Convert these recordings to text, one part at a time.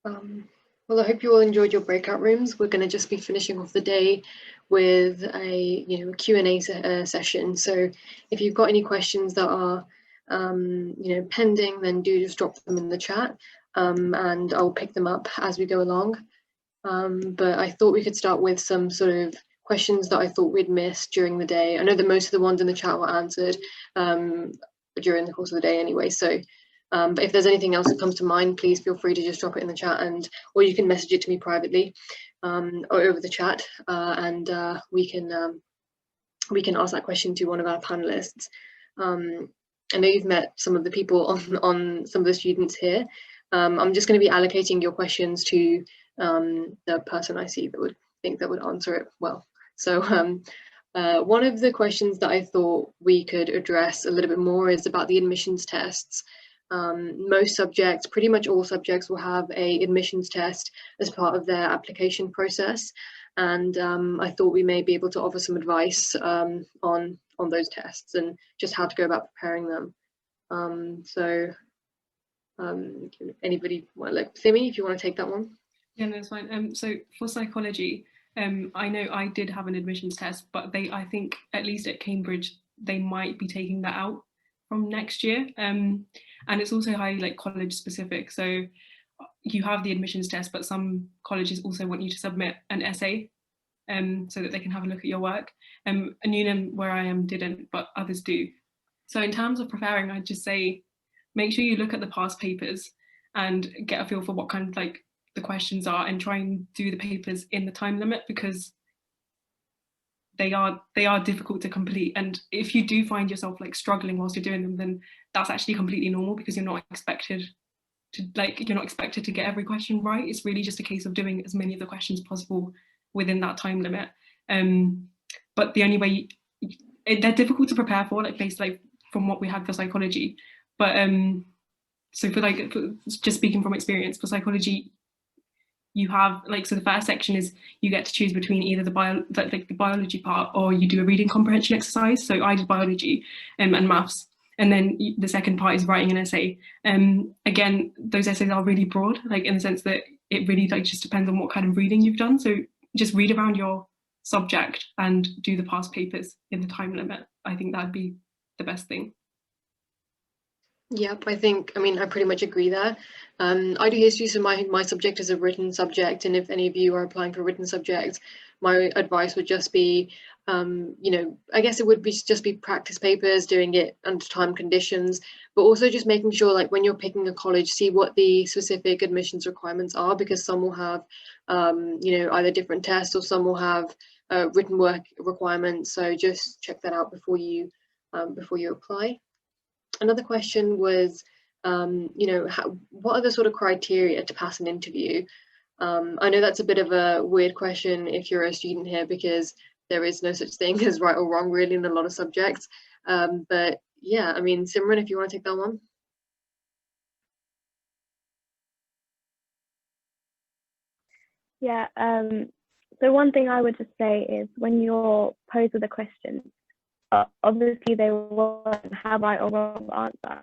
Well, I hope you all enjoyed your breakout rooms. We're going to just be finishing off the day with a Q&A session. So if you've got any questions that are pending, then do just drop them in the chat, and I'll pick them up as we go along. But I thought we could start with some sort of questions that I thought we'd missed during the day. I know that most of the ones in the chat were answered during the course of the day anyway. So, but if there's anything else that comes to mind, please feel free to just drop it in the chat, or you can message it to me privately or over the chat, and we can ask that question to one of our panelists. I know you've met some of the people on some of the students here. I'm just going to be allocating your questions to the person I see that would answer it well. So one of the questions that I thought we could address a little bit more is about the admissions tests. Most subjects, pretty much all subjects, will have a admissions test as part of their application process, and I thought we may be able to offer some advice on those tests and just how to go about preparing them. Anybody want, like, Simi, if you want to take that one? Yeah, no, that's fine. So for psychology, I know I did have an admissions test, but I think at least at Cambridge, they might be taking that out from next year. And it's also highly college specific. So you have the admissions test, but some colleges also want you to submit an essay so that they can have a look at your work. And Newnham, where I am, didn't, but others do. So in terms of preparing, I'd just say, make sure you look at the past papers and get a feel for what kind of the questions are, and try and do the papers in the time limit, because they are difficult to complete. And if you do find yourself struggling whilst you're doing them, then that's actually completely normal, because you're not expected to get every question right. It's really just a case of doing as many of the questions possible within that time limit. But the only way they're difficult to prepare for, based from what we had for psychology. But so for just speaking from experience, for psychology, you have so the first section is you get to choose between either the biology part, or you do a reading comprehension exercise. So I did biology and maths, and then the second part is writing an essay. Again, those essays are really broad, in the sense that it really just depends on what kind of reading you've done. So just read around your subject and do the past papers in the time limit. I think that'd be the best thing. Yep, I pretty much agree there. I do history, so my subject is a written subject, and if any of you are applying for written subjects, my advice would just be, I guess it would just be practice papers, doing it under time conditions, but also just making sure when you're picking a college, see what the specific admissions requirements are, because some will have either different tests, or some will have written work requirements. So just check that out before you apply. Another question was, what are the sort of criteria to pass an interview? I know that's a bit of a weird question if you're a student here, because there is no such thing as right or wrong really in a lot of subjects. But yeah, Simran, if you want to take that one. Yeah, so one thing I would just say is, when you're posed with a question, obviously they won't have right or wrong answer,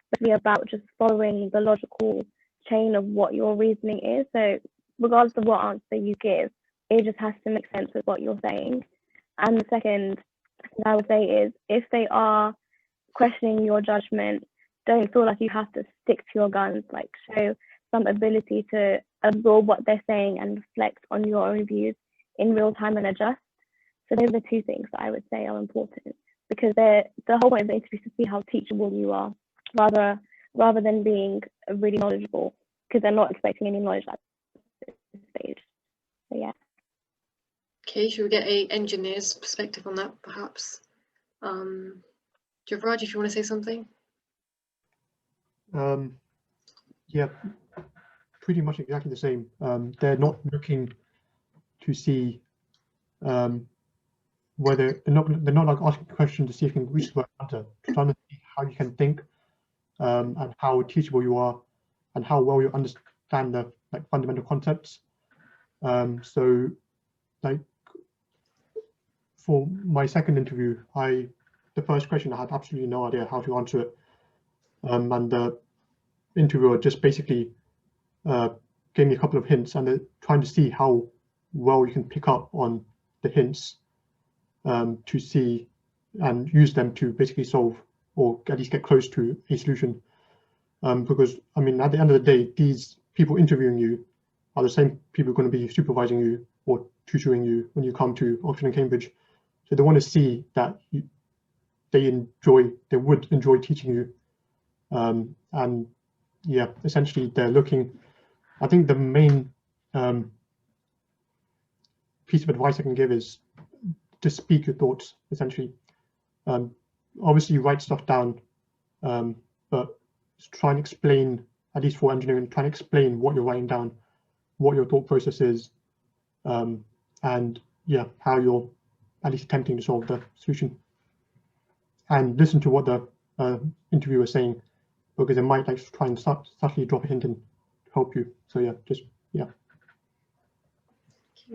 but it's about just following the logical chain of what your reasoning is. So regardless of what answer you give, it just has to make sense with what you're saying. And the second thing I would say is, if they are questioning your judgment, don't feel like you have to stick to your guns. Show some ability to absorb what they're saying and reflect on your own views in real time and adjust. So those are the two things that I would say are important, because the whole point of the interview is to see how teachable you are, rather than being really knowledgeable, because they're not expecting any knowledge at this stage. So yeah. Okay, should we get an engineer's perspective on that, perhaps? Javraj, if you want to say something? Yeah, pretty much exactly the same. They're not looking to see whether they're not asking a question to see if you can reach the answer, trying to see how you can think, and how teachable you are, and how well you understand the fundamental concepts. So for my second interview, the first question I had absolutely no idea how to answer it, and the interviewer just basically gave me a couple of hints, and they're trying to see how well you can pick up on the hints to see and use them to basically solve, or at least get close to a solution. Because I mean, at the end of the day, these people interviewing you are the same people going to be supervising you or tutoring you when you come to Oxford and Cambridge. So they want to see that they would enjoy teaching you. And yeah, essentially they're looking, I think the main piece of advice I can give is to speak your thoughts, essentially. Obviously you write stuff down, but try and explain, at least for engineering, try and explain what you're writing down, what your thought process is, and yeah, how you're at least attempting to solve the solution. And listen to what the interviewer is saying, because they might like try and subtly drop a hint and help you. So yeah, just yeah.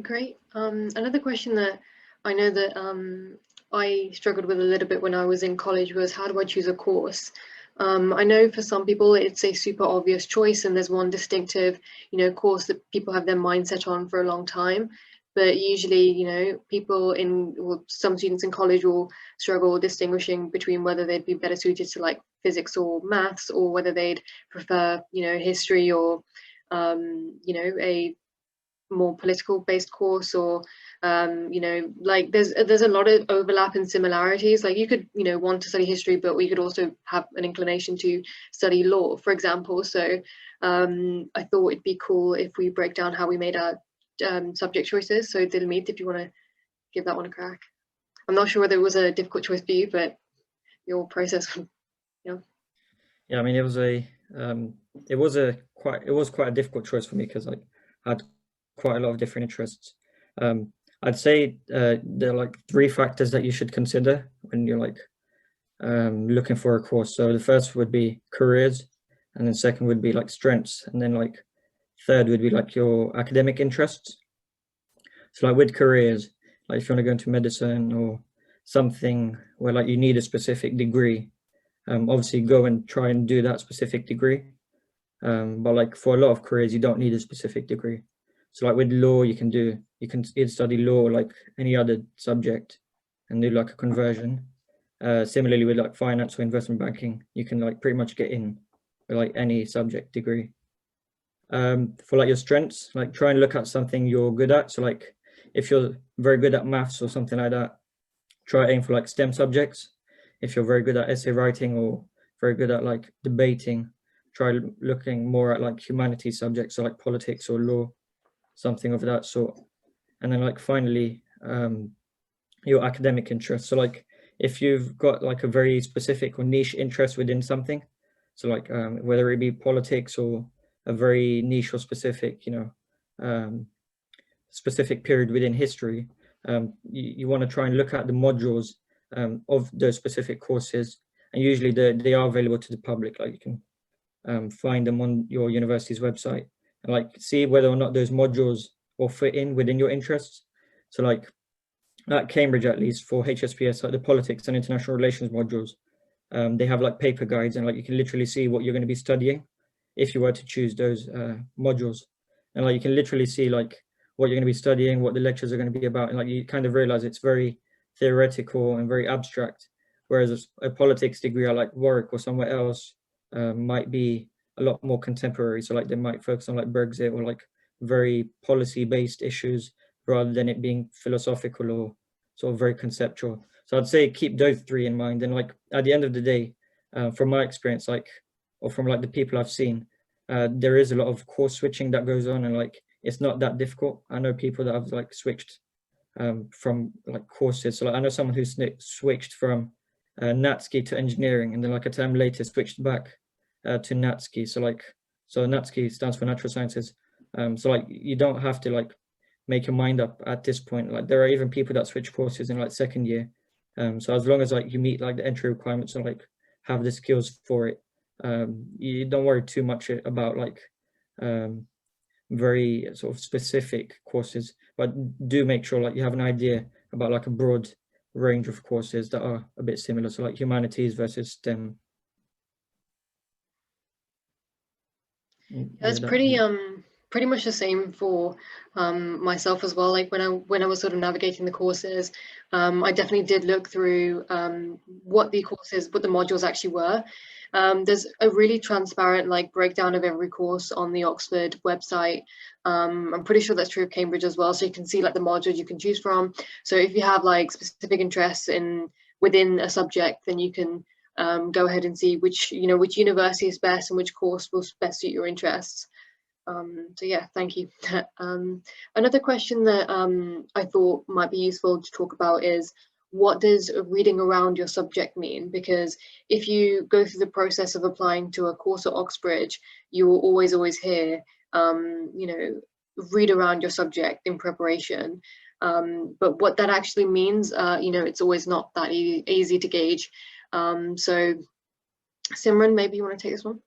Great. Another question that I know that I struggled with a little bit when I was in college was, how do I choose a course? I know for some people it's a super obvious choice and there's one distinctive, course that people have their mindset on for a long time. But usually, people some students in college will struggle distinguishing between whether they'd be better suited to like physics or maths, or whether they'd prefer, history or, a more political based course, or like there's a lot of overlap and similarities. Like you could want to study history, but we could also have an inclination to study law, for example. So I thought it'd be cool if we break down how we made our subject choices. So Dilmeet, if you want to give that one a crack. I'm not sure whether it was a difficult choice for you, but your process. Yeah, I mean, it was quite a difficult choice for me, because I had quite a lot of different interests. I'd say there are like 3 factors that you should consider when you're like looking for a course. So the first would be careers, and then second would be like strengths, and then like third would be like your academic interests. So like with careers, like if you want to go into medicine or something where like you need a specific degree, obviously go and try and do that specific degree. But like for a lot of careers, you don't need a specific degree. So like with law, you can either study law like any other subject and do like a conversion. Similarly with like finance or investment banking, you can like pretty much get in with like any subject degree. For like your strengths, like try and look at something you're good at. So like if you're very good at maths or something like that, try aim for like STEM subjects. If you're very good at essay writing or very good at like debating, try looking more at like humanities subjects, so like politics or law, something of that sort. And then like finally, your academic interests. So like if you've got like a very specific or niche interest within something, so like whether it be politics or a very niche or specific, specific period within history, you want to try and look at the modules of those specific courses, and usually they are available to the public. Like you can find them on your university's website and like see whether or not those modules will fit in within your interests. So like at Cambridge, at least for HSPS, like the politics and international relations modules, they have like paper guides, and like you can literally see what you're going to be studying if you were to choose those modules. And like you can literally see like what you're going to be studying, what the lectures are going to be about, and like you kind of realize it's very theoretical and very abstract, whereas a politics degree at like Warwick or somewhere else might be a lot more contemporary. So like they might focus on like Brexit or like very policy based issues rather than it being philosophical or sort of very conceptual. So I'd say keep those 3 in mind. And like at the end of the day, from my experience, like, or from like the people I've seen, there is a lot of course switching that goes on, and like it's not that difficult. I know people that have like switched from like courses. So like I know someone who switched from NatSci to engineering, and then like a term later switched back to NatSci. So NatSci stands for natural sciences. So like you don't have to like make your mind up at this point. Like there are even people that switch courses in like second year. So as long as like you meet like the entry requirements and like have the skills for it, you don't worry too much about like very sort of specific courses, but do make sure like you have an idea about like a broad range of courses that are a bit similar. So like humanities versus STEM. That's pretty pretty much the same for myself as well. Like when I was sort of navigating the courses, I definitely did look through what the modules actually were. There's a really transparent like breakdown of every course on the Oxford website. I'm pretty sure that's true of Cambridge as well. So you can see like the modules you can choose from. So if you have like specific interests within a subject, then you can go ahead and see which university is best and which course will best suit your interests. So yeah, thank you. Another question that I thought might be useful to talk about is, what does reading around your subject mean? Because if you go through the process of applying to a course at Oxbridge, you will always hear, read around your subject in preparation. But what that actually means, it's always not that easy to gauge. So Simran, maybe you want to take this one?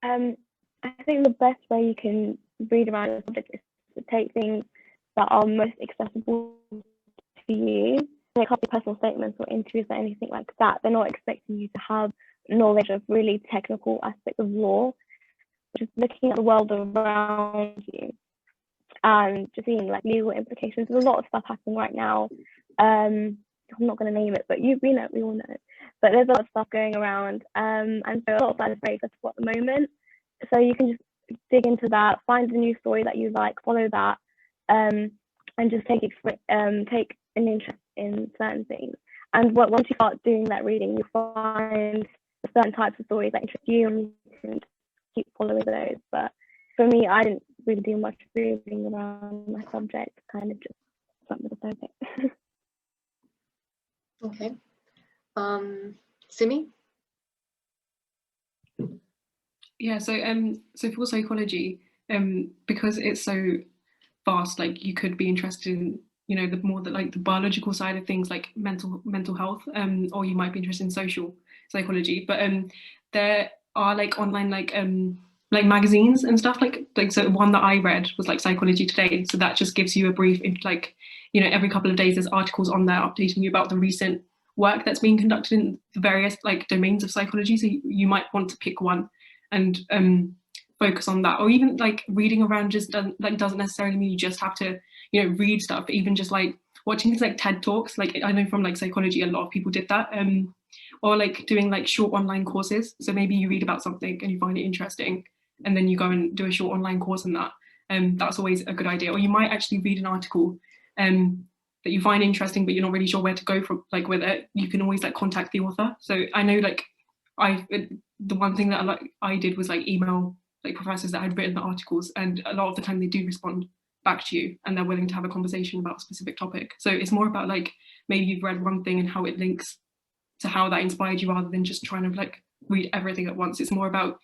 I think the best way you can read around a subject is to take things that are most accessible to you. When it comes to personal statements or interviews or anything like that, they're not expecting you to have knowledge of really technical aspects of law. Just looking at the world around you and just seeing like legal implications. There's a lot of stuff happening right now. I'm not going to name it, but we all know. But there's a lot of stuff going around, and so a lot of that is very accessible at the moment. So you can just dig into that, find a new story that you like, follow that, and just take an interest in certain things. And once you start doing that reading, you find certain types of stories that interest you, and you can keep following those. But for me, I didn't really do much reading around my subject, kind of just went with the flow. Okay. Simi? Yeah, so for psychology, because it's so vast, like you could be interested in, the more the biological side of things, like mental health, or you might be interested in social psychology. But there are like online like magazines and stuff like so one that I read was like Psychology Today. So that just gives you a brief, like, every couple of days there's articles on there updating you about the recent work that's being conducted in the various like domains of psychology. So you might want to pick one and focus on that. Or even like reading around just doesn't necessarily mean you just have to read stuff. But even just like watching things like TED Talks, like I know from like psychology a lot of people did that, or like doing like short online courses. So maybe you read about something and you find it interesting, and then you go and do a short online course on that. That's always a good idea. Or you might actually read an article that you find interesting, but you're not really sure where to go from with it. You can always like contact the author. So I know like the one thing that I did was like email like professors that had written the articles, and a lot of the time they do respond back to you and they're willing to have a conversation about a specific topic. So it's more about like maybe you've read one thing and how it links to how that inspired you, rather than just trying to like read everything at once. It's more about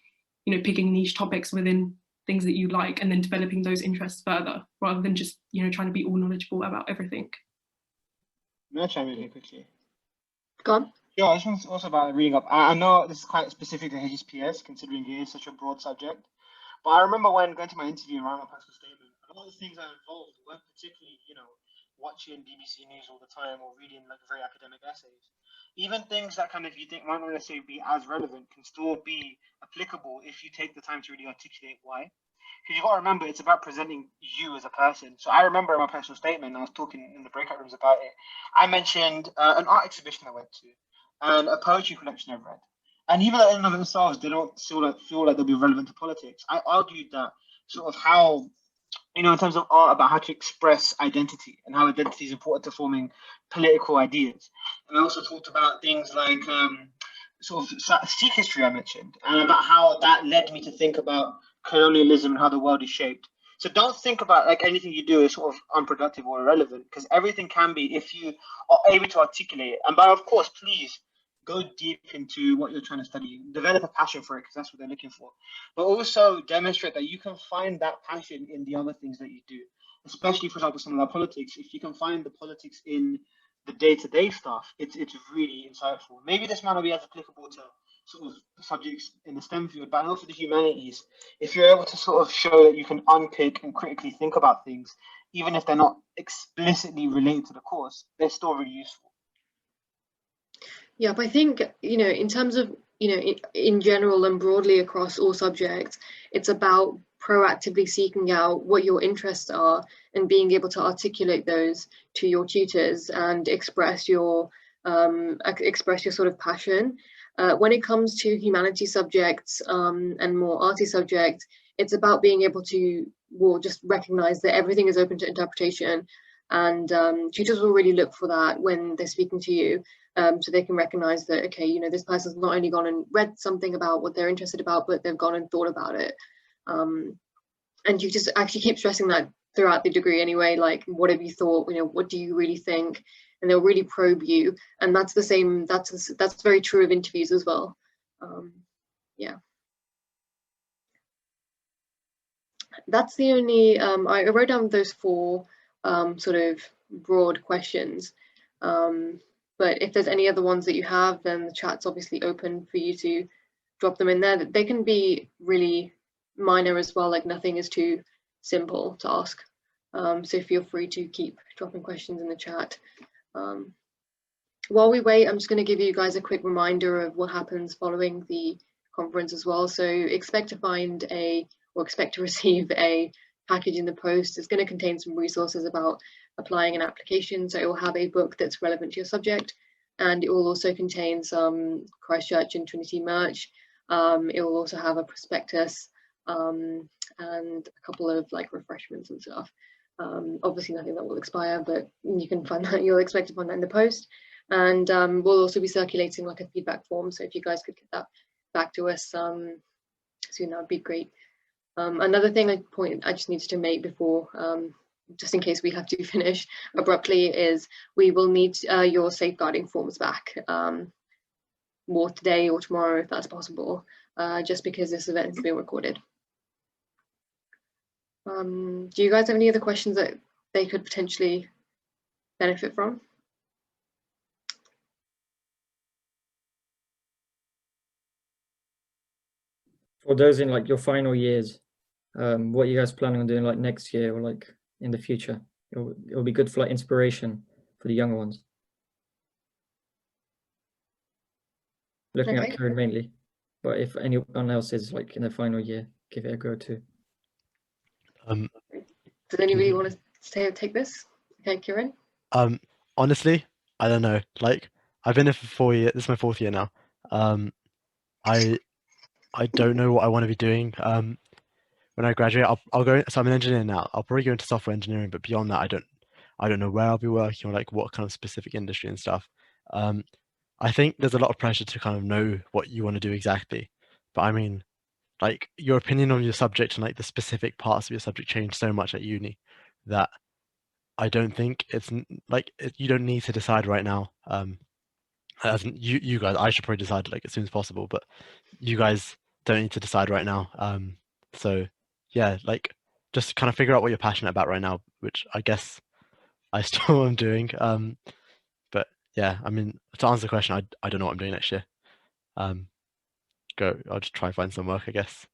picking niche topics within things that you like and then developing those interests further, rather than just trying to be all knowledgeable about everything. May I chime in here quickly? Go on. Yeah, I just want to also about reading up. I know this is quite specific to HSPS, considering it is such a broad subject. But I remember when going to my interview and writing my personal statement, a lot of the things I involved weren't particularly, watching BBC News all the time or reading like very academic essays. Even things that kind of you think might not necessarily be as relevant can still be applicable if you take the time to really articulate why. Because you've got to remember, it's about presenting you as a person. So I remember in my personal statement, I was talking in the breakout rooms about it, I mentioned an art exhibition I went to and a poetry collection I've read. And even though in and of themselves, they don't feel like they'll be relevant to politics, I argued that sort of how, in terms of art, about how to express identity and how identity is important to forming political ideas. And I also talked about things like sort of Sikh history I mentioned, and about how that led me to think about colonialism and how the world is shaped. So don't think about like anything you do is sort of unproductive or irrelevant, because everything can be if you are able to articulate it. And by of course, please go deep into what you're trying to study, develop a passion for it, because that's what they're looking for. But also demonstrate that you can find that passion in the other things that you do, especially, for example, some of our politics. If you can find the politics in the day-to-day stuff, it's really insightful. Maybe this might not be as applicable to sort of subjects in the STEM field, but also the humanities. If you're able to sort of show that you can unpick and critically think about things, even if they're not explicitly related to the course, they're still really useful. Yeah, but I think, in terms of, in general and broadly across all subjects, it's about proactively seeking out what your interests are and being able to articulate those to your tutors and express your sort of passion. When it comes to humanities subjects and more arty subjects, it's about being able to just recognize that everything is open to interpretation, and tutors will really look for that when they're speaking to you, so they can recognize that, okay, this person's not only gone and read something about what they're interested about, but they've gone and thought about it. And you just actually keep stressing that throughout the degree anyway, like, what have you thought, what do you really think? And they'll really probe you, and that's the same, that's very true of interviews as well. Yeah, that's the only I wrote down those 4 sort of broad questions, but if there's any other ones that you have, then the chat's obviously open for you to drop them in there. They can be really minor as well, like nothing is too simple to ask, so feel free to keep dropping questions in the chat. While we wait, I'm just going to give you guys a quick reminder of what happens following the conference as well. So expect to receive a package in the post. It's going to contain some resources about applying an application. So it will have a book that's relevant to your subject, and it will also contain some Christchurch and Trinity merch. It will also have a prospectus and a couple of like refreshments and stuff. Obviously nothing that will expire, but you can find that, you'll expect to find that in the post. And we'll also be circulating like a feedback form, so if you guys could get that back to us soon, that would be great. Another thing I just needed to make before, just in case we have to finish abruptly, is we will need your safeguarding forms back, more today or tomorrow if that's possible, just because this event is being recorded. Do you guys have any other questions that they could potentially benefit from? For those in like your final years, what are you guys planning on doing like next year or like in the future? It'll be good for like inspiration for the younger ones. Looking at Kieran mainly, but if anyone else is like in their final year, give it a go too. Does anybody want to take this? Okay, Kieran? Honestly, I don't know. Like, I've been here for 4 years. This is my 4th year now. I don't know what I want to be doing. When I graduate, I'll go. So I'm an engineer now. I'll probably go into software engineering, but beyond that, I don't know where I'll be working or like what kind of specific industry and stuff. I think there's a lot of pressure to kind of know what you want to do exactly. But I mean, like your opinion on your subject and like the specific parts of your subject change so much at uni that I don't think it's like you don't need to decide right now. As in, you guys, I should probably decide like as soon as possible, but you guys don't need to decide right now. So yeah, like just kind of figure out what you're passionate about right now, which I guess I still am doing. But yeah, I mean, to answer the question, I don't know what I'm doing next year. I'll just try and find some work, I guess.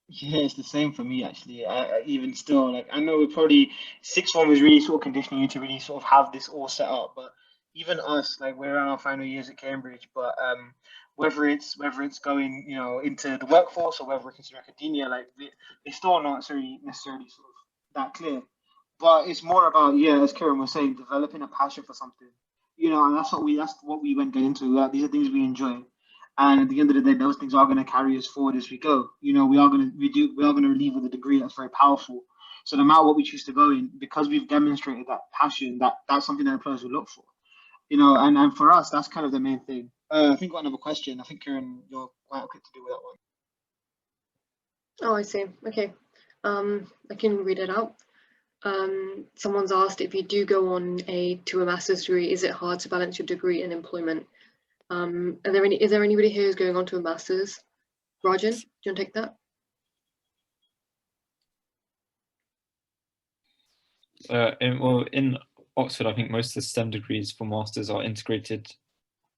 Yeah, it's the same for me actually. Even still, like I know we're probably sixth form is really sort of conditioning you to really sort of have this all set up, but even us, like we're in our final years at Cambridge, but whether it's going, into the workforce or whether it's into academia, like it's still not necessarily sort of that clear. But it's more about, yeah, as Kieran was saying, developing a passion for something. And that's what we went into. These are things we enjoy. And at the end of the day, those things are going to carry us forward as we go. We are going to leave with a degree that's very powerful. So no matter what we choose to go in, because we've demonstrated that passion, that's something that employers will look for. And for us, that's kind of the main thing. I think I got another question. I think Kieran, you're quite quick to do with that one. Oh, I see. Okay. I can read it out. Someone's asked, if you do go on to a master's degree, is it hard to balance your degree and employment? Is there anybody here who's going on to a master's? Rajan, do you want to take that? In Oxford, I think most of the STEM degrees for masters are integrated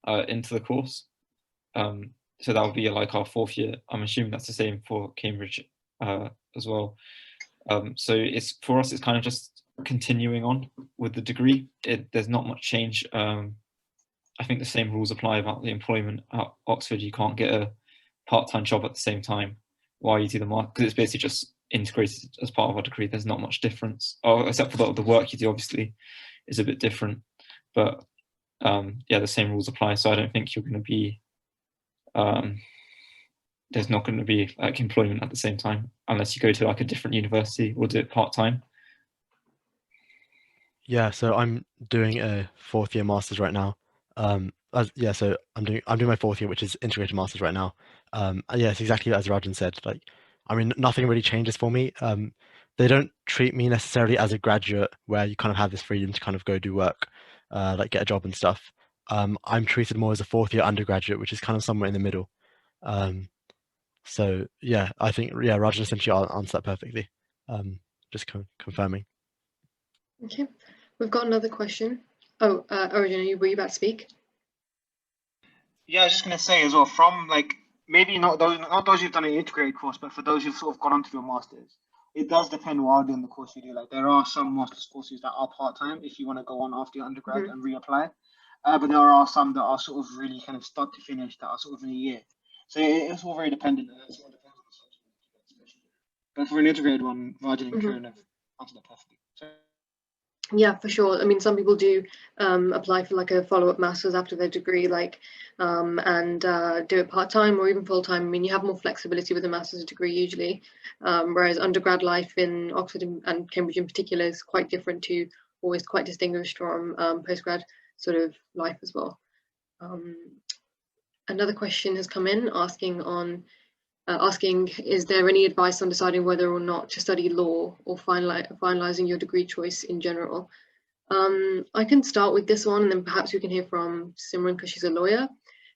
into the course. So that would be like our 4th year. I'm assuming that's the same for Cambridge as well. So for us, it's kind of just continuing on with the degree. There's not much change I think the same rules apply about the employment at Oxford. You can't get a part-time job at the same time while you do the master, because it's basically just integrated as part of our degree. There's not much difference, except for the work you do, obviously, is a bit different. But yeah, the same rules apply. So I don't think you're going to be, there's not going to be like employment at the same time unless you go to like a different university or do it part-time. Yeah, so I'm doing a 4th year master's right now. Yeah, so I'm doing my 4th year, which is integrated master's right now. Yeah, it's exactly as Rajan said. Like, I mean, nothing really changes for me. They don't treat me necessarily as a graduate where you kind of have this freedom to kind of go do work, like get a job and stuff. I'm treated more as a 4th year undergraduate, which is kind of somewhere in the middle. So yeah, I think Rajan essentially answered that perfectly. Just confirming. Okay, we've got another question. Oh, Origen, were you about to speak? Yeah, I was just going to say as well, from like, maybe not those who've done an integrated course, but for those who've sort of gone on to do a master's, it does depend while doing the course you do. Like, there are some master's courses that are part-time if you want to go on after your undergrad and reapply. But there are some that are sort of really kind of start to finish that are sort of in a year. So it's all very dependent, and it sort of depends on the subject. But for an integrated one, Rajan and Kieran have answered that perfectly. So, yeah, for sure. I mean, some people do apply for like a follow-up master's after their degree, like, and do it part-time or even full-time. I mean, you have more flexibility with a master's degree usually, whereas undergrad life in Oxford and Cambridge in particular is quite different to, always quite distinguished from postgrad sort of life as well. Another question has come in asking, is there any advice on deciding whether or not to study law or finalizing your degree choice in general? I can start with this one, and then perhaps we can hear from Simran because she's a lawyer.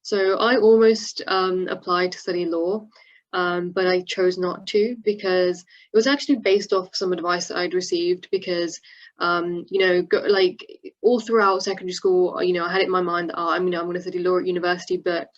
So I almost applied to study law, but I chose not to because it was actually based off some advice that I'd received because, you know, like all throughout secondary school, you know, I had it in my mind that, I'm going to study law at university, but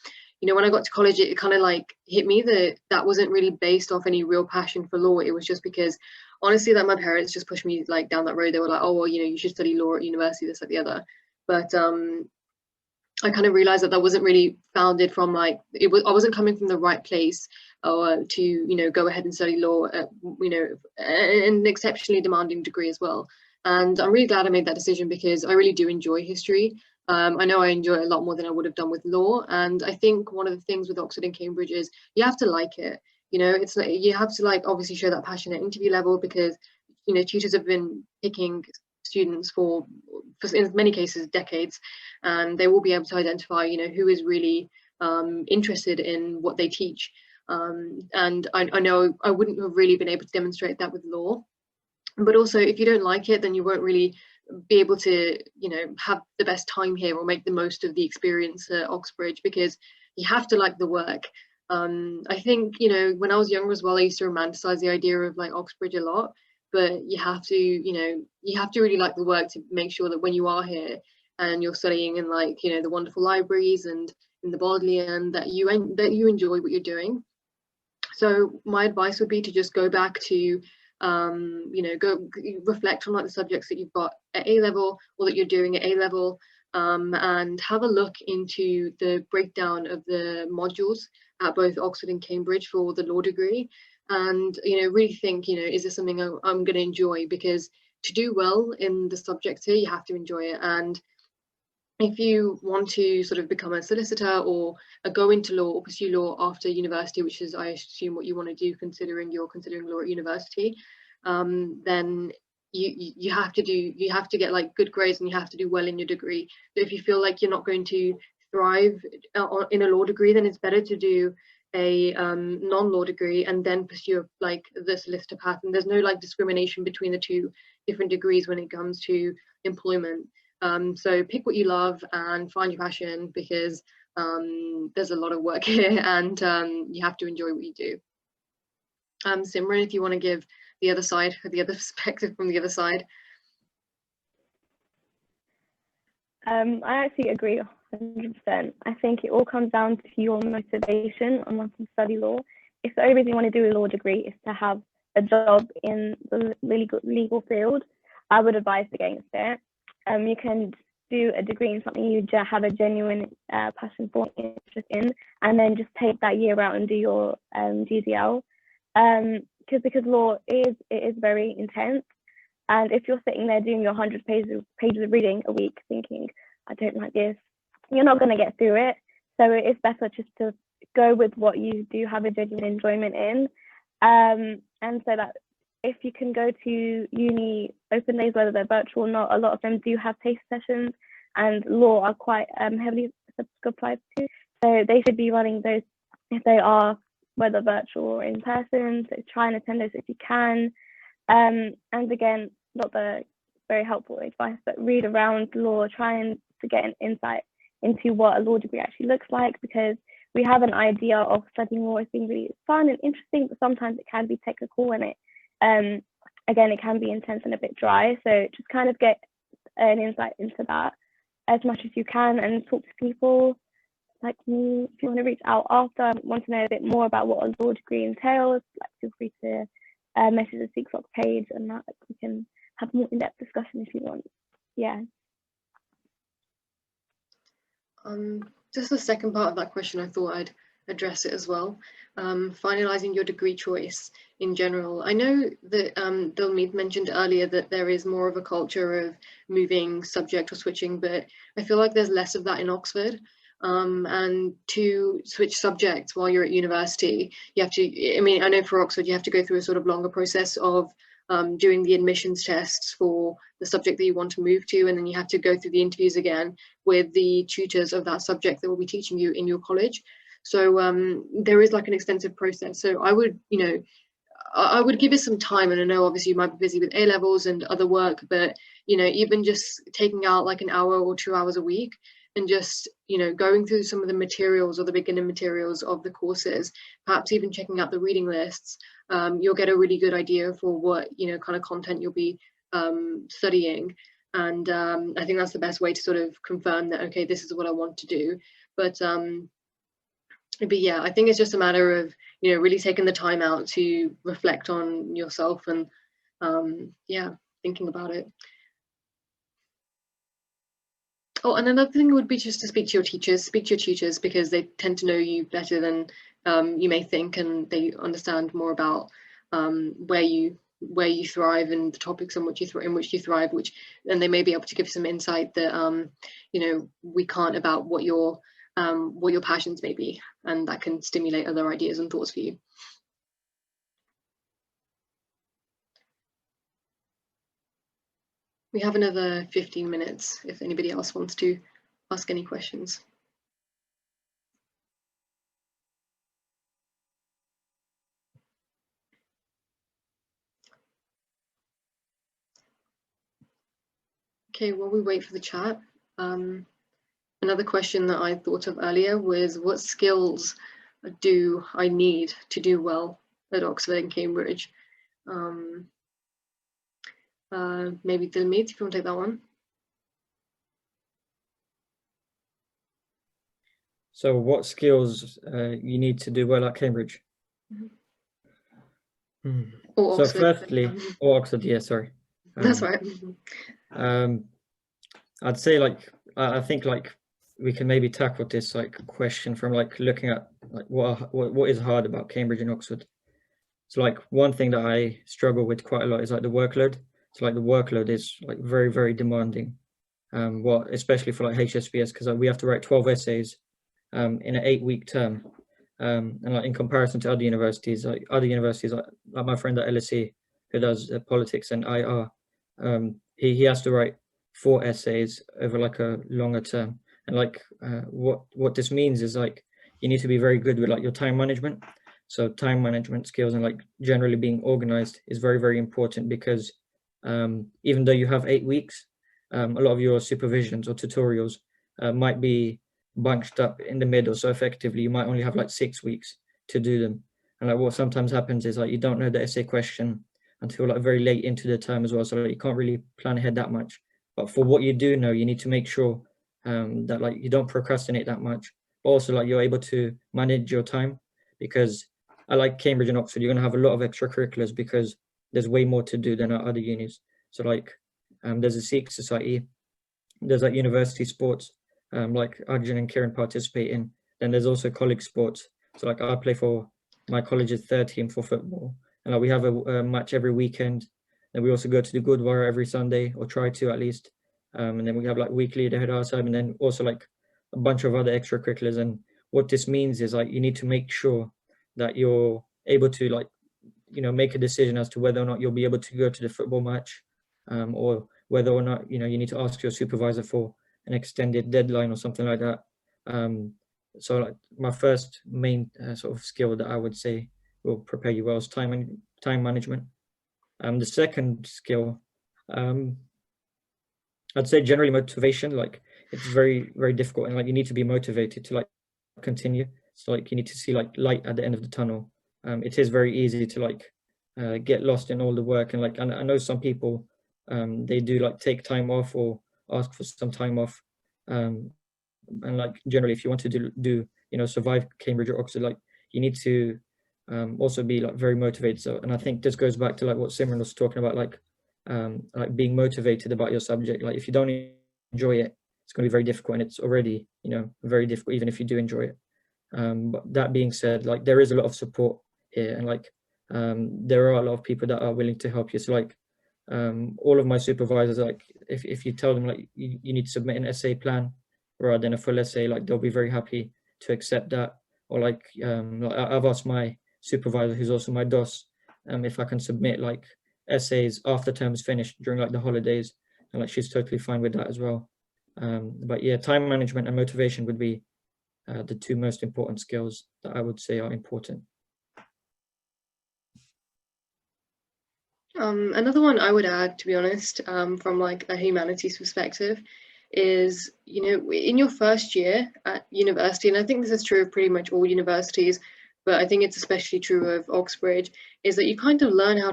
you know, when I got to college, it kind of like hit me that that wasn't really based off any real passion for law. It was just because, honestly, that my parents just pushed me like down that road. They were like, oh, well, you know, you should study law at university, this, like the other. But I kind of realized that that wasn't really founded from like, I wasn't coming from the right place to, you know, go ahead and study law at, you know, an exceptionally demanding degree as well. And I'm really glad I made that decision because I really do enjoy history. I know I enjoy it a lot more than I would have done with law. And I think one of the things with Oxford and Cambridge is you have to like it. You know, it's like, you have to like obviously show that passion at interview level because, you know, tutors have been picking students for in many cases decades, and they will be able to identify, you know, who is really interested in what they teach. And I know I wouldn't have really been able to demonstrate that with law. But also, if you don't like it, then you won't really be able to, you know, have the best time here or make the most of the experience at Oxbridge because you have to like the work. I think, you know, when I was younger as well, I used to romanticize the idea of like Oxbridge a lot, but you have to, you know, you have to really like the work to make sure that when you are here and you're studying in like, you know, the wonderful libraries and in the Bodleian, that you enjoy what you're doing. So my advice would be to just go back to you know, go reflect on like the subjects that you've got at A level or that you're doing at A level, and have a look into the breakdown of the modules at both Oxford and Cambridge for the law degree, and you know, really think, you know, is this something I'm going to enjoy? Because to do well in the subjects here, you have to enjoy it. And if you want to sort of become a solicitor or go into law or pursue law after university, which is, I assume, what you want to do, considering you're considering law at university, then you have to get like good grades and you have to do well in your degree. But if you feel like you're not going to thrive in a law degree, then it's better to do a non-law degree and then pursue like the solicitor path. And there's no like discrimination between the two different degrees when it comes to employment. So pick what you love and find your passion because there's a lot of work here and you have to enjoy what you do. Simran, if you want to give the other side, the other perspective from the other side. I actually agree 100%. I think it all comes down to your motivation on wanting to study law. If the only reason you want to do a law degree is to have a job in the legal field, I would advise against it. You can do a degree in something you have a genuine passion for, interest in, and then just take that year out and do your GDL. Because law is very intense, and if you're sitting there doing your 100 pages of reading a week, thinking I don't like this, you're not going to get through it. So it is better just to go with what you do have a genuine enjoyment in, and so that if you can go to uni open days, whether they're virtual or not, a lot of them do have taste sessions, and law are quite heavily subscribed to. So they should be running those if they are, whether virtual or in person. So try and attend those if you can. And again, not the very helpful advice, but read around law, try to get an insight into what a law degree actually looks like, because we have an idea of studying law as being really fun and interesting, but sometimes it can be technical, and again, it can be intense and a bit dry. So just kind of get an insight into that as much as you can, and talk to people like me. If you want to reach out after, want to know a bit more about what a law degree entails, like feel free to message the Sikh page, and that we can have more in-depth discussion if you want. Yeah. Just the second part of that question, I thought I'd address it as well. Finalising your degree choice in general. I know that Dilmeet mentioned earlier that there is more of a culture of moving subject or switching, but I feel like there's less of that in Oxford. And to switch subjects while you're at university, you have to, I mean, I know for Oxford, you have to go through a sort of longer process of doing the admissions tests for the subject that you want to move to, and then you have to go through the interviews again with the tutors of that subject that will be teaching you in your college. So there is like an extensive process. So I would, you know, I would give it some time, and I know obviously you might be busy with A levels and other work, but you know, even just taking out like an hour or 2 hours a week and just, you know, going through some of the materials or the beginner materials of the courses, perhaps even checking out the reading lists, you'll get a really good idea for what, you know, kind of content you'll be studying. And I think that's the best way to sort of confirm that, okay, this is what I want to do. But yeah, I think it's just a matter of, you know, really taking the time out to reflect on yourself and yeah, thinking about it. Oh, and another thing would be just to speak to your tutors, because they tend to know you better than you may think, and they understand more about where you thrive and the topics in which you thrive, and they may be able to give you some insight that you know, we can't, about what your passions may be, and that can stimulate other ideas and thoughts for you. We have another 15 minutes if anybody else wants to ask any questions. Okay, while we wait for the chat, another question that I thought of earlier was, what skills do I need to do well at Oxford and Cambridge? Maybe Dilmeet, if you want to take that one. So what skills you need to do well at Cambridge? Mm-hmm. Or so Oxford. Firstly, or Oxford, yeah, sorry. That's right. I'd say, like, I think like we can maybe tackle this like question from like looking at like what is hard about Cambridge and Oxford. So like one thing that I struggle with quite a lot is like the workload. So like the workload is like very, very demanding. Especially for like HSBS, because we have to write 12 essays in an 8-week term. And like in comparison to other universities like my friend at LSE who does politics and IR, he has to write 4 essays over like a longer term. And like what this means is like you need to be very good with like your time management. So time management skills and like generally being organized is very, very important, because even though you have 8 weeks, a lot of your supervisions or tutorials might be bunched up in the middle. So effectively you might only have like 6 weeks to do them. And like what sometimes happens is like you don't know the essay question until like very late into the term as well. So like, you can't really plan ahead that much. But for what you do know, you need to make sure that like you don't procrastinate that much, but also like you're able to manage your time, because I like Cambridge and Oxford, you're going to have a lot of extracurriculars because there's way more to do than at other unis. So like there's a Sikh society, there's like university sports, like Arjun and Kieran participate in. Then there's also college sports. So like I play for my college's third team for football, and like we have a match every weekend. Then we also go to the Gurdwara every Sunday, or try to at least. And then we have like weekly Dehada Sahib, and then also like a bunch of other extracurriculars. And what this means is like you need to make sure that you're able to like, you know, make a decision as to whether or not you'll be able to go to the football match, or whether or not, you know, you need to ask your supervisor for an extended deadline or something like that. So like my first main sort of skill that I would say will prepare you well is time management. The second skill, I'd say generally motivation. Like it's very, very difficult, and like you need to be motivated to like continue. So like you need to see like light at the end of the tunnel. It is very easy to like get lost in all the work, and like I know some people they do like take time off or ask for some time off, and like generally if you want to do you know, survive Cambridge or Oxford, like you need to also be like very motivated. So, and I think this goes back to like what Simran was talking about, like being motivated about your subject. Like if you don't enjoy it, it's going to be very difficult, and it's already, you know, very difficult even if you do enjoy it. But that being said, like there is a lot of support here, and like there are a lot of people that are willing to help you. So like all of my supervisors, like if you tell them like you need to submit an essay plan rather than a full essay, like they'll be very happy to accept that. Or like I've asked my supervisor, who's also my DOS, if I can submit like essays after terms finished during like the holidays, and like she's totally fine with that as well. But yeah, time management and motivation would be the two most important skills that I would say are important. Another one I would add, to be honest, from like a humanities perspective, is, you know, in your first year at university, and I think this is true of pretty much all universities, but I think it's especially true of Oxbridge, is that you kind of learn how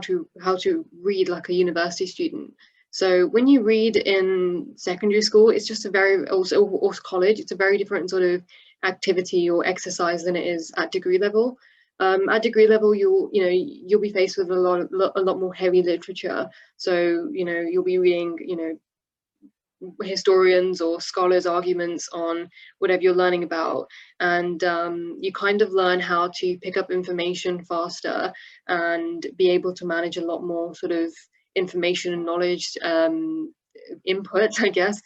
to read like a university student. So when you read in secondary school, it's just a very, or college, it's a very different sort of activity or exercise than it is at degree level. At degree level, you'll be faced with a lot more heavy literature. So, you know, you'll be reading, you know, historians or scholars' arguments on whatever you're learning about, and you kind of learn how to pick up information faster and be able to manage a lot more sort of information and knowledge input, I guess,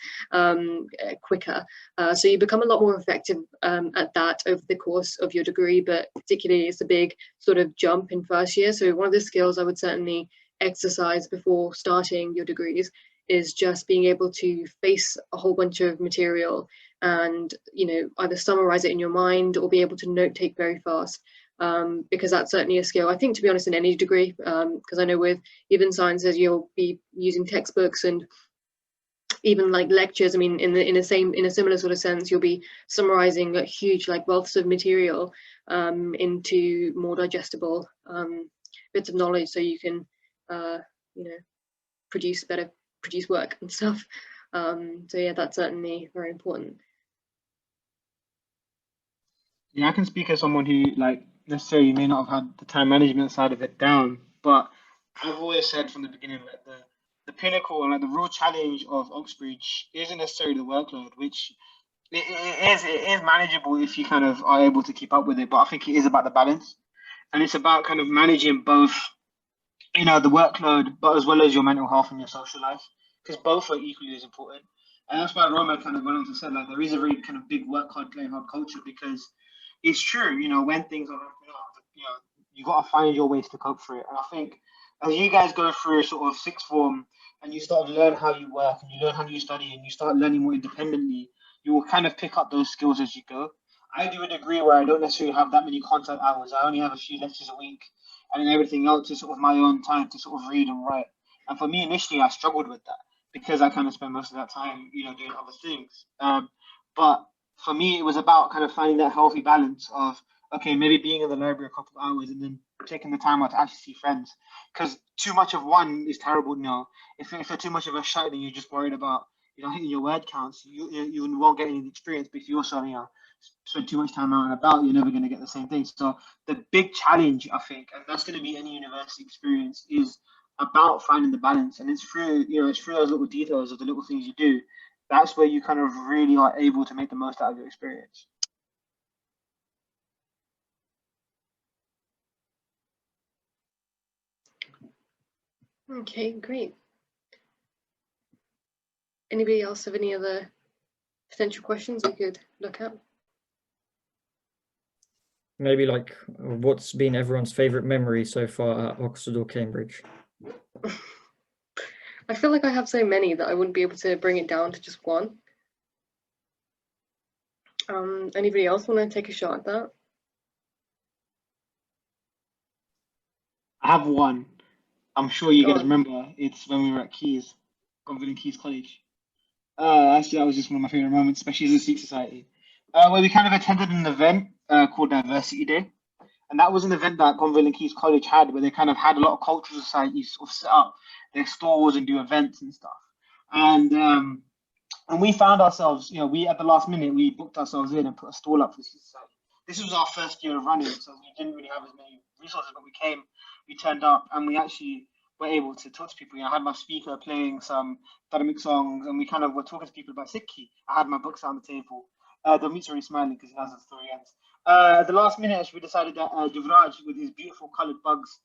quicker. So you become a lot more effective at that over the course of your degree, but particularly it's a big sort of jump in first year. So one of the skills I would certainly exercise before starting your degrees is just being able to face a whole bunch of material and, you know, either summarize it in your mind or be able to note take very fast, because that's certainly a skill, I think, to be honest, in any degree, because I know with even sciences you'll be using textbooks and even like lectures. I mean, in a similar sort of sense, you'll be summarizing a huge like wealths of material into more digestible bits of knowledge, so you can you know, produce work and stuff. So yeah, that's certainly very important. Yeah, I can speak as someone who like necessarily may not have had the time management side of it down, but I've always said from the beginning that the pinnacle and like the real challenge of Oxbridge isn't necessarily the workload, which it is manageable if you kind of are able to keep up with it, but I think it is about the balance, and it's about kind of managing both, you know, the workload, but as well as your mental health and your social life, because both are equally as important. And that's why Roma kind of went on to say like there is a really kind of big work hard, play hard culture, because it's true, you know, when things are ramping up, you know, you got to find your ways to cope through it. And I think as you guys go through sort of sixth form and you start to learn how you work and you learn how you study and you start learning more independently, you will kind of pick up those skills as you go. I do a degree where I don't necessarily have that many contact hours. I only have a few lectures a week, and then everything else is sort of my own time to sort of read and write. And for me, initially, I struggled with that because I kind of spend most of that time, you know, doing other things. But for me, it was about kind of finding that healthy balance of, okay, maybe being in the library a couple of hours and then taking the time out to actually see friends. Because too much of one is terrible, you know. If you're too much of a shite, then you're just worried about, you know, hitting your word counts. You won't get any experience. But if you also, you know, spend too much time out and about, you're never going to get the same thing. So the big challenge, I think, and that's going to be any university experience, is about finding the balance. And it's through, you know, it's through those little details of the little things you do that's where you kind of really are able to make the most out of your experience. Okay, great. Anybody else have any other potential questions we could look at? Maybe like, what's been everyone's favorite memory so far at Oxford or Cambridge? I feel like I have so many that I wouldn't be able to bring it down to just one. Anybody else want to take a shot at that? I have one. I'm sure you Go guys on. remember. It's when we were at Keys, Gonville and Keys College. Actually, that was just one of my favorite moments, especially as a Sikh society, where we kind of attended an event called Diversity Day. And that was an event that Gonville and Keys College had, where they kind of had a lot of cultural societies sort of set up their stores and do events and stuff. And we found ourselves, you know, we at the last minute, we booked ourselves in and put a stall up for the society. This was our first year of running, so we didn't really have as many resources, but we turned up, and we actually were able to talk to people. You know, I had my speaker playing some dynamic songs, and we kind of were talking to people about Sikhi. I had my books on the table. Domit's already smiling because he knows the story ends. At the last minute, we decided that Juvraj, with his beautiful coloured bugs,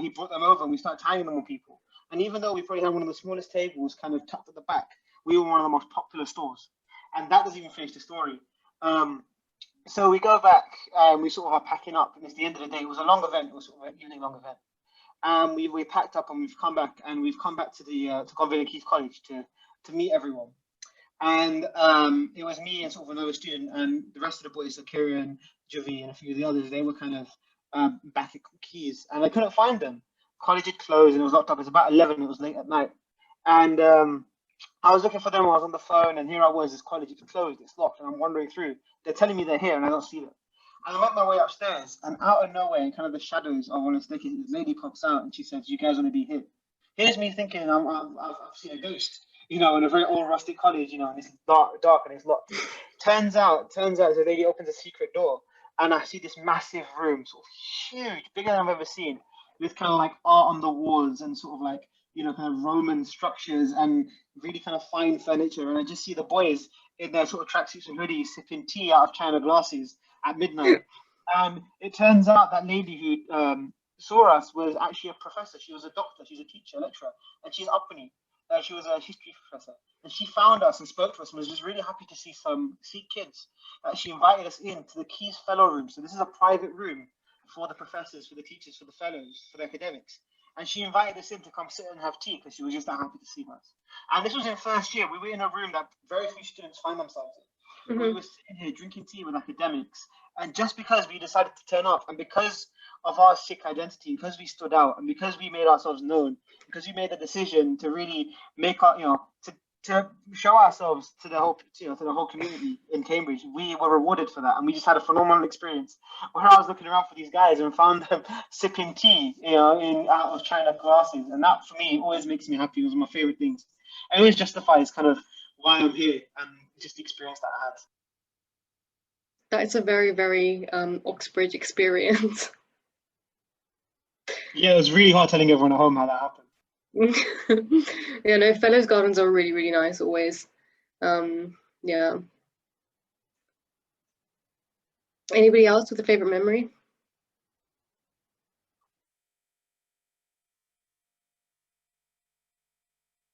he brought them over, and we started tying them on people. And even though we probably had one of the smallest tables kind of tucked at the back, we were one of the most popular stores. And that doesn't even finish the story. So we go back and we sort of are packing up, and it's the end of the day. It was a long event, it was sort of an evening long event. We packed up and we've come back to the to Gonville and Keith College to meet everyone. And it was me and sort of another student, and the rest of the boys, so Kieran, Javi, and a few of the others, they were kind of back at Keys, and I couldn't find them. College had closed and it was locked up. It's about 11, it was late at night. And I was looking for them, I was on the phone, and here I was, this college, it's closed, it's locked, and I'm wandering through. They're telling me they're here, and I don't see them. And I make my way upstairs, and out of nowhere, in kind of the shadows of one of the staircases, this lady pops out, and she says, "You guys want to be here?" Here's me thinking, I've seen a ghost, you know, in a very old rustic college, you know, and it's dark and it's locked. Turns out, the lady opens a secret door, and I see this massive room, sort of huge, bigger than I've ever seen, with kind of like art on the walls and sort of like, you know, kind of Roman structures and really kind of fine furniture. And I just see the boys in their sort of tracksuits and hoodies sipping tea out of china glasses at midnight. And it turns out that lady who saw us was actually a professor. She was a doctor, she's a teacher, lecturer, and she's Uppany. She was a history professor. And she found us and spoke to us and was just really happy to see some Sikh kids. She invited us in to the Keys Fellow Room. So this is a private room for the professors, for the teachers, for the fellows, for the academics. And she invited us in to come sit and have tea because she was just that happy to see us. And this was in first year. We were in a room that very few students find themselves in. Mm-hmm. We were sitting here drinking tea with academics. And just because we decided to turn up, and because of our Sikh identity, because we stood out, and because we made ourselves known, because we made the decision to really make our, you know, to show ourselves to the whole, you know, to the whole community in Cambridge, we were rewarded for that, and we just had a phenomenal experience. Where I was looking around for these guys and found them sipping tea, you know, out of china glasses, and that for me always makes me happy. It was my favorite things. It always justifies kind of why I'm here and just the experience that I had. That is a very, very Oxbridge experience. Yeah, it was really hard telling everyone at home how that happened. Yeah, no, Fellows Gardens are really, really nice always. Yeah. Anybody else with a favorite memory?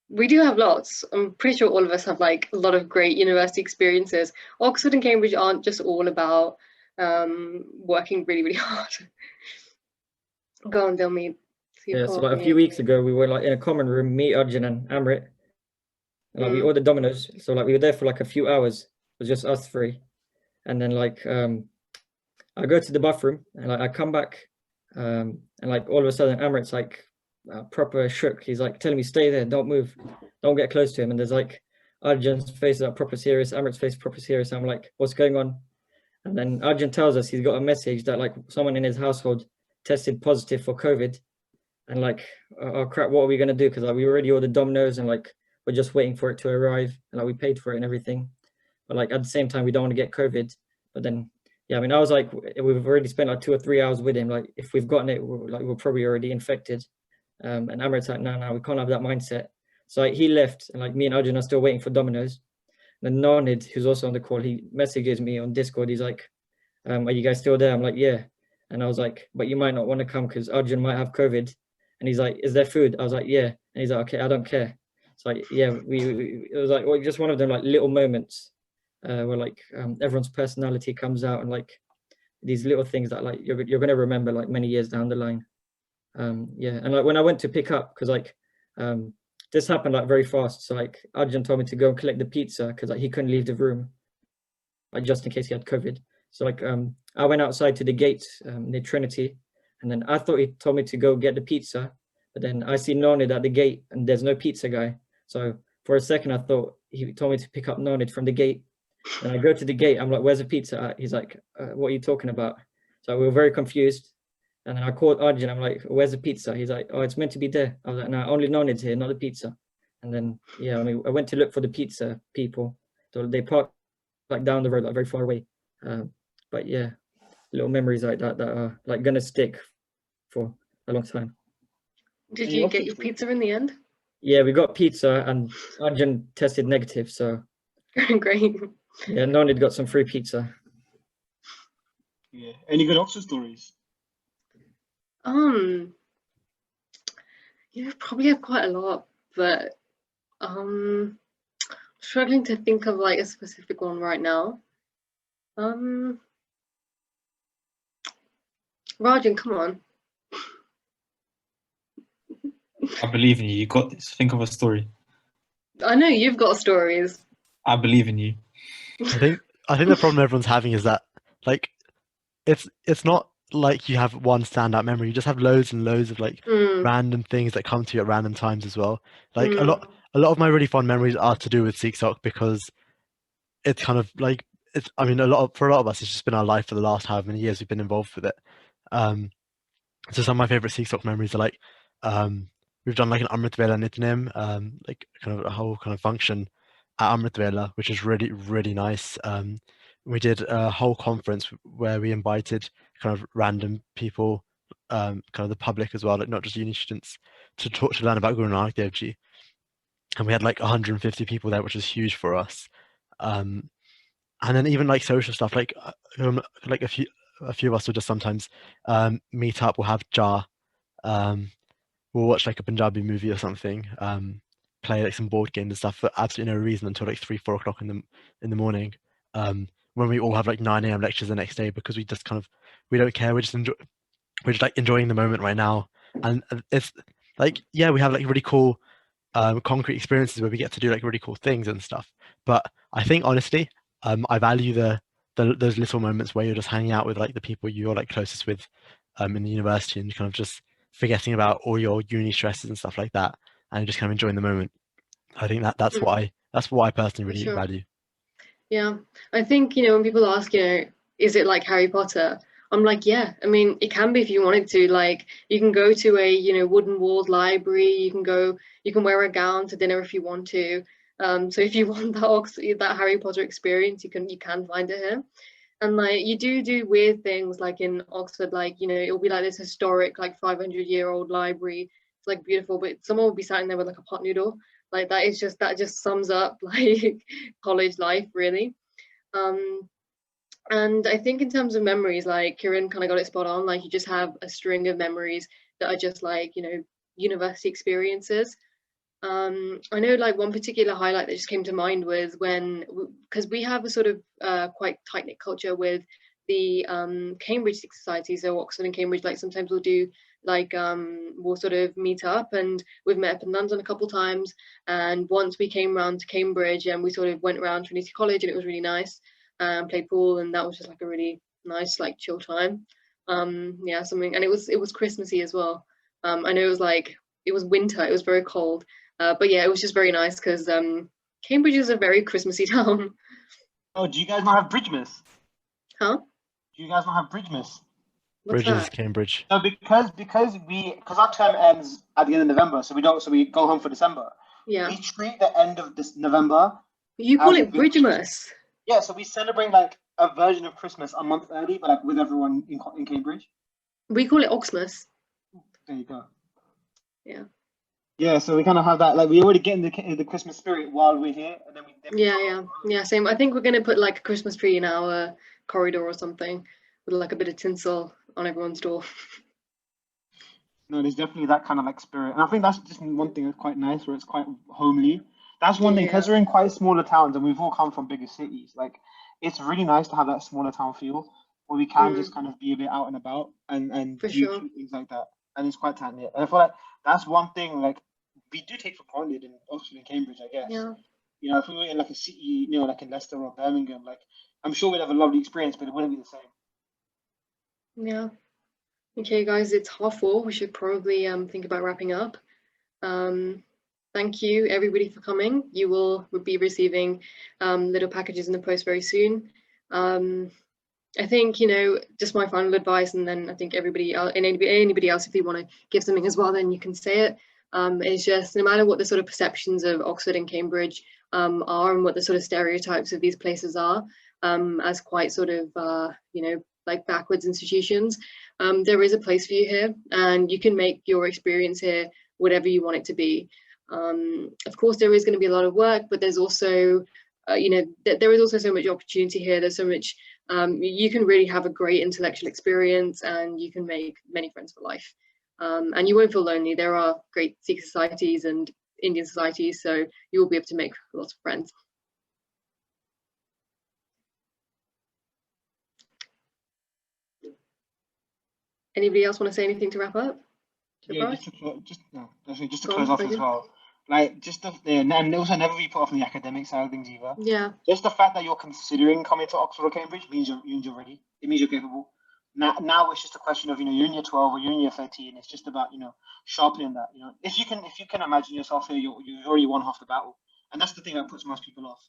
We do have lots. I'm pretty sure all of us have like a lot of great university experiences. Oxford and Cambridge aren't just all about working really, really hard. Go on, Dilmeet. Yeah, so like a few weeks ago, we were like in a common room, me, Arjun, and Amrit. And, like we ordered Domino's, so like we were there for like a few hours. It was just us three, and then like I go to the bathroom and like I come back, and like all of a sudden Amrit's like proper shook. He's like telling me, "Stay there, don't move, don't get close to him." And there's like Arjun's face is like proper serious, Amrit's face proper serious. I'm like, "What's going on?" And then Arjun tells us he's got a message that like someone in his household tested positive for COVID. And like, oh crap, what are we gonna do? Because like we already ordered Domino's and like we're just waiting for it to arrive, and like we paid for it and everything. But like at the same time, we don't want to get COVID. But then, yeah, I mean, I was like, we've already spent like 2 or 3 hours with him. Like if we've gotten it, we're probably already infected. And Amrit's like, no, we can't have that mindset. So like, he left, and like me and Arjun are still waiting for Domino's. then Narnid, who's also on the call, he messages me on Discord. He's like, are you guys still there? I'm like, yeah. And I was like, but you might not want to come because Arjun might have COVID. And he's like, is there food? I was like, yeah. And he's like, okay, I don't care. It's like, yeah, it was like, well, just one of them like little moments where like everyone's personality comes out, and like these little things that like you're going to remember like many years down the line. Yeah. And like when I went to pick up, because like this happened like very fast. So like Arjun told me to go and collect the pizza because like he couldn't leave the room, like just in case he had COVID. So like I went outside to the gate near Trinity, and then I thought he told me to go get the pizza, but then I see Nonid at the gate and there's no pizza guy. So for a second I thought he told me to pick up Nonid from the gate. And I go to the gate, I'm like, where's the pizza at? He's like, what are you talking about? So we were very confused. And then I called Arjun, I'm like, where's the pizza? He's like, oh, it's meant to be there. I was like, no, only Nonid's here, not the pizza. And then, yeah, I mean, I went to look for the pizza people. So they parked like down the road, like very far away. But yeah, little memories like that are like gonna stick for a long time. Did you get your pizza in the end? Yeah, we got pizza and Arjun tested negative, so great. Yeah, Nonid got some free pizza. Yeah. Any good Oxford stories? You probably have quite a lot, but struggling to think of like a specific one right now. Rajan, come on. I believe in you. You got this. Think of a story. I know you've got stories. I believe in you. I think the problem everyone's having is that like it's not like you have one standout memory. You just have loads and loads of like random things that come to you at random times as well. Like a lot of my really fond memories are to do with Sikh because it's kind of like I mean for a lot of us it's just been our life for the last however many years we've been involved with it. So some of my favorite Sikh memories are like we've done like an Amrit Vela Nitnem, like kind of a whole kind of function at Amrit Vela, which is really, really nice. We did a whole conference where we invited kind of random people, kind of the public as well, like not just uni students, to learn about Guru Nanak Dev Ji. And we had like 150 people there, which was huge for us. And then even like social stuff, like a few of us will just sometimes meet up. We'll have jar. We'll watch like a Punjabi movie or something. Play like some board games and stuff for absolutely no reason until like 3-4 o'clock in the morning. When we all have like 9 a.m. lectures the next day because we just kind of we don't care. We're just like enjoying the moment right now. And it's like yeah, we have like really cool concrete experiences where we get to do like really cool things and stuff. But I think honestly, I value those little moments where you're just hanging out with like the people you're like closest with in the university and kind of just forgetting about all your uni stresses and stuff like that and just kind of enjoying the moment. I think that's what I personally really value. Yeah, I think when people ask is it like Harry Potter, I'm like, yeah, I mean it can be if you wanted to. Like you can go to a wooden walled library, you can wear a gown to dinner if you want to. So if you want that Harry Potter experience, you can find it here. And like you do weird things like in Oxford, like it'll be like this historic like 500-year-old library. It's like beautiful, but someone will be sitting there with like a pot noodle. Like that just sums up like college life really. And I think in terms of memories, like Kieran kind of got it spot on. Like you just have a string of memories that are just like university experiences. I know like one particular highlight that just came to mind was because we have a sort of quite tight-knit culture with the Cambridge Sikh Society, so Oxford and Cambridge, like sometimes we'll do like we'll sort of meet up, and we've met up in London a couple times, and once we came around to Cambridge and we sort of went around Trinity College and it was really nice, played pool, and that was just like a really nice like chill time. Yeah, something, and it was Christmassy as well. I know it was winter, it was very cold. But yeah, it was just very nice because Cambridge is a very Christmassy town. Oh, do you guys not have Bridgemas? Huh? Do you guys not have Bridgemas? Bridges, Cambridge. No, because our term ends at the end of November, so we go home for December. Yeah. We treat the end of this November. You call it Bridgemas? Yeah, so we celebrate like a version of Christmas a month early, but like with everyone in Cambridge. We call it Oxmas. There you go. Yeah. Yeah, so we kind of have that, like we already get in the Christmas spirit while we're here, and then we Yeah, same. I think we're gonna put like a Christmas tree in our corridor or something with like a bit of tinsel on everyone's door. No, there's definitely that kind of like spirit, and I think that's just one thing that's quite nice, where it's quite homely. That's one thing, because Yeah, we're in quite smaller towns and we've all come from bigger cities. Like, it's really nice to have that smaller town feel where we can just kind of be a bit out and about and for do sure. cute things like that, and it's quite tight knit. And I feel like that's one thing like we do take for granted in Oxford and Cambridge, I guess. Yeah, You know, if we were in like a city, you know, like in Leicester or Birmingham, like I'm sure we'd have a lovely experience, but it wouldn't be the same. yeah. Okay, guys, it's 4:30. We should probably think about wrapping up. Thank you everybody for coming. You will be receiving little packages in the post very soon. I think, you know, just my final advice, and then I think everybody else, and anybody else, if you want to give something as well, then you can say it. Is just no matter what the sort of perceptions of Oxford and Cambridge are, and what the sort of stereotypes of these places are, as quite sort of you know, like backwards institutions, there is a place for you here, and you can make your experience here whatever you want it to be. Of course, there is going to be a lot of work, but there's also you know, there is also so much opportunity here. There's so much you can really have a great intellectual experience, and you can make many friends for life. And you won't feel lonely. There are great Sikh societies and Indian societies, so you will be able to make lots of friends. Anybody else want to say anything to wrap up? Yeah, just to Go on, close off as Megan. well. Like and also never be put off on the academic side of things either. Yeah, Just the fact that you're considering coming to Oxford or Cambridge means you're ready. It means you're capable. Now it's just a question of, you know, you're in year 12 or you're in year 13. It's just about, you know, sharpening that. You know, if you can imagine yourself here, you've already won half the battle, and that's the thing that puts most people off.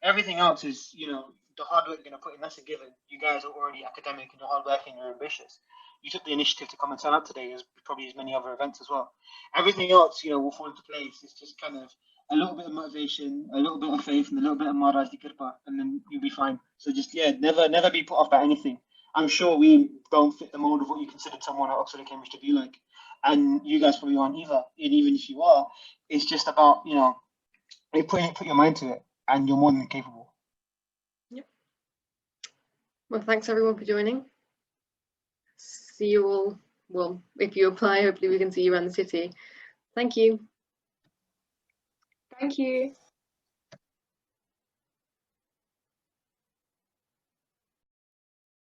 Everything else is, you know, the hard work you're gonna put in. That's a given. You guys are already academic and you're hardworking. You're ambitious. You took the initiative to come and turn up today, as probably as many other events as well. Everything else, you know, will fall into place. It's just kind of a little bit of motivation, a little bit of faith, and a little bit of Maharaj di Kirpa, and then you'll be fine. So just, yeah, never be put off by anything. I'm sure we don't fit the mold of what you considered someone at Oxford or Cambridge to be like, and you guys probably aren't either. And even if you are, it's just about, you know, put your mind to it, and you're more than capable. yep. Well, thanks everyone for joining. See you all. Well, if you apply, hopefully we can see you around the city. Thank you. Thank you.